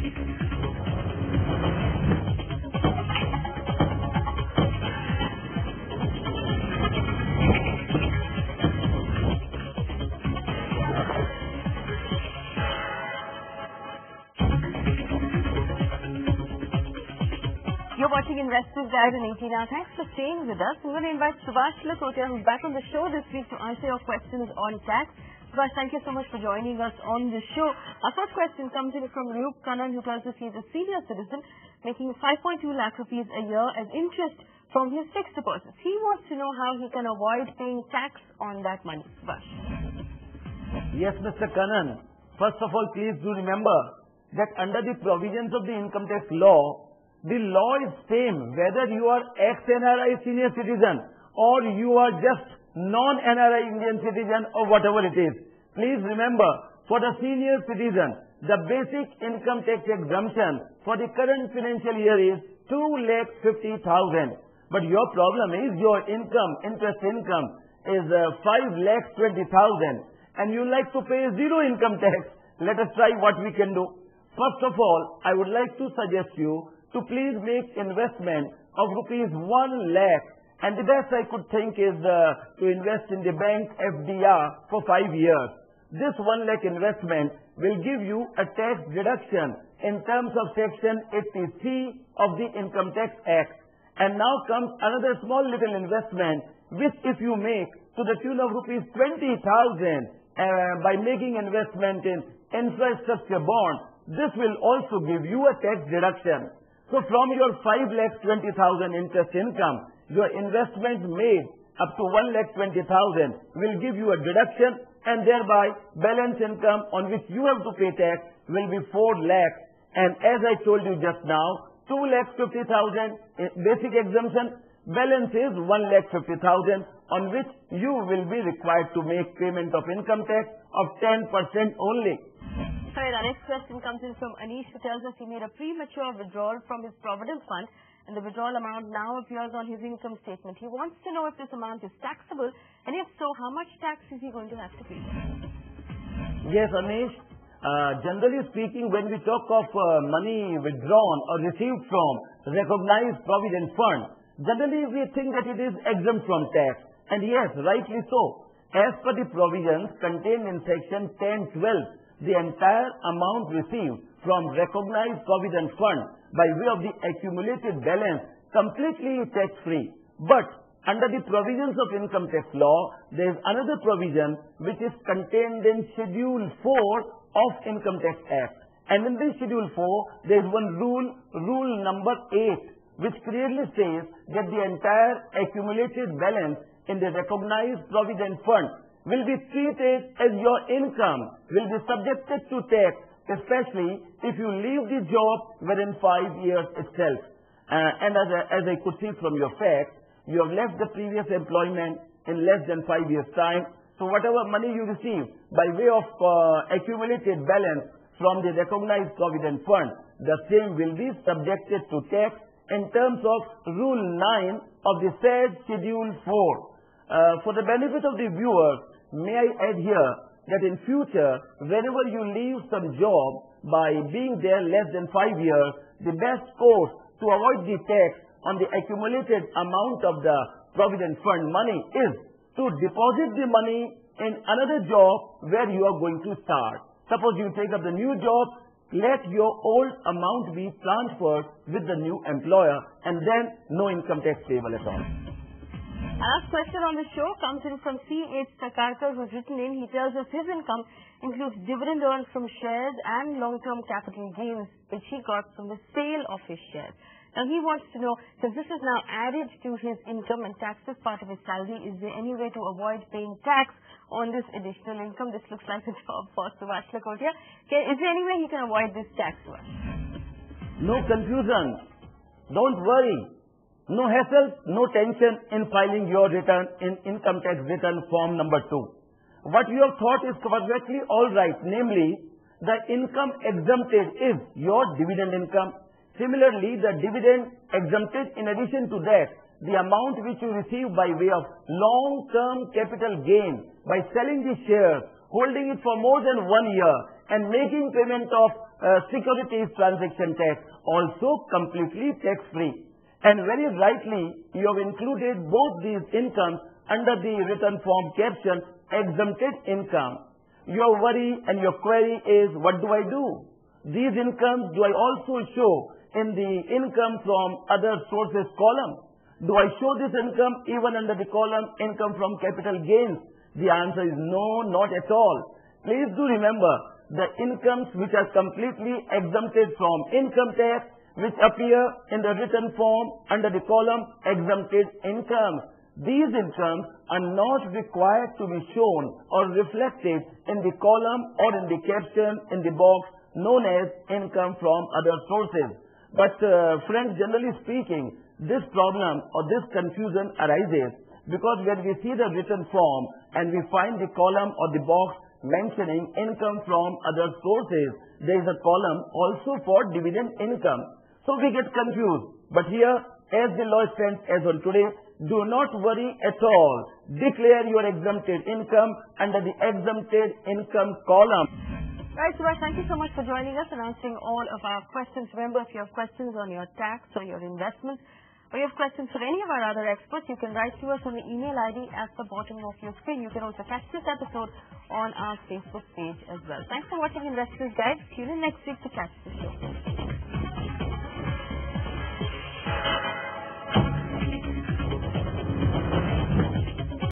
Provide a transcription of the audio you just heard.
You're watching Investors Guide on 18 Hours. Thanks for staying with us. I'm going to invite Subhash Lakotia, who's back on the show this week, to answer your questions on tax. Subhash, thank you so much for joining us on the show. Our first question comes in from Rube Kannan, who tells us he's a senior citizen making 5.2 lakh rupees a year as interest from his fixed deposits. He wants to know how he can avoid paying tax on that money. Subhash. Yes, Mr. Kannan. First of all, please do remember that under the provisions of the income tax law, the law is same whether you are ex-NRI senior citizen or you are just non-NRI Indian citizen or whatever it is. Please remember, for the senior citizen, the basic income tax exemption for the current financial year is 2,50,000. But your problem is your income, interest income is 5,20,000 and you like to pay zero income tax. Let us try what we can do. First of all, I would like to suggest you to please make investment of rupees 1 lakh, and the best I could think is to invest in the bank FDR for 5 years. This 1 lakh investment will give you a tax deduction in terms of section 83 of the Income Tax Act. And now comes another small little investment which if you make to the tune of rupees 20,000 by making investment in infrastructure bond, this will also give you a tax deduction. So from your 5,20,000 interest income, your investment made up to 1,20,000 will give you a deduction, and thereby balance income on which you have to pay tax will be 4 lakhs. And as I told you just now, 2,50,000 basic exemption, balance is 1,50,000 on which you will be required to make payment of income tax of 10% only. Alright, our next question comes in from Anish, who tells us he made a premature withdrawal from his Provident Fund and the withdrawal amount now appears on his income statement. He wants to know if this amount is taxable, and if so, how much tax is he going to have to pay? Yes, Anish. Generally speaking, when we talk of money withdrawn or received from recognized Provident Fund, generally we think that it is exempt from tax. And yes, rightly so. As per the provisions contained in section 10(12), the entire amount received from recognized Provident Fund by way of the accumulated balance completely tax-free. But under the provisions of income tax law, there is another provision which is contained in Schedule 4 of Income Tax Act. And in this Schedule 4, there is one rule number 8, which clearly says that the entire accumulated balance in the recognized Provident Fund will be treated as your income, will be subjected to tax, especially if you leave the job within 5 years itself. And as I could see from your facts, you have left the previous employment in less than 5 years' time. So whatever money you receive by way of accumulated balance from the recognized Provident Fund, the same will be subjected to tax in terms of Rule 9 of the said Schedule 4. For the benefit of the viewers, may I add here that in future, whenever you leave some job by being there less than 5 years, the best course to avoid the tax on the accumulated amount of the Provident Fund money is to deposit the money in another job where you are going to start. Suppose you take up the new job, let your old amount be transferred with the new employer, and then no income tax payable at all. Our last question on the show comes in from C.H. Sakarkar, who's written in. He tells us his income includes dividend earned from shares and long-term capital gains which he got from the sale of his shares. Now he wants to know, since this is now added to his income and taxed as part of his salary, is there any way to avoid paying tax on this additional income? This looks like a job for Subhash Lakotia. Is there any way he can avoid this tax? No confusion. Don't worry. No hassle, no tension in filing your return in income tax return form number 2. What you have thought is perfectly all right. Namely, the income exempted is your dividend income. Similarly, the dividend exempted, in addition to that, the amount which you receive by way of long-term capital gain by selling the shares, holding it for more than 1 year and making payment of securities transaction tax, also completely tax-free. And very rightly, you have included both these incomes under the written form caption, exempted income. Your worry and your query is, what do I do? These incomes, do I also show in the income from other sources column? Do I show this income even under the column income from capital gains? The answer is no, not at all. Please do remember the incomes which are completely exempted from income tax, which appear in the written form under the column exempted incomes. These incomes are not required to be shown or reflected in the column or in the caption in the box known as income from other sources. But friends, generally speaking, this problem or this confusion arises because when we see the written form and we find the column or the box mentioning income from other sources, there is a column also for dividend income. So we get confused. But here, as the law stands as on today, do not worry at all. Declare your exempted income under the exempted income column. Right, Subhash, thank you so much for joining us and answering all of our questions. Remember, if you have questions on your tax or your investments, or you have questions for any of our other experts, you can write to us on the email ID at the bottom of your screen. You can also catch this episode on our Facebook page as well. Thanks for watching Investors Guide. Tune in next week to catch the show.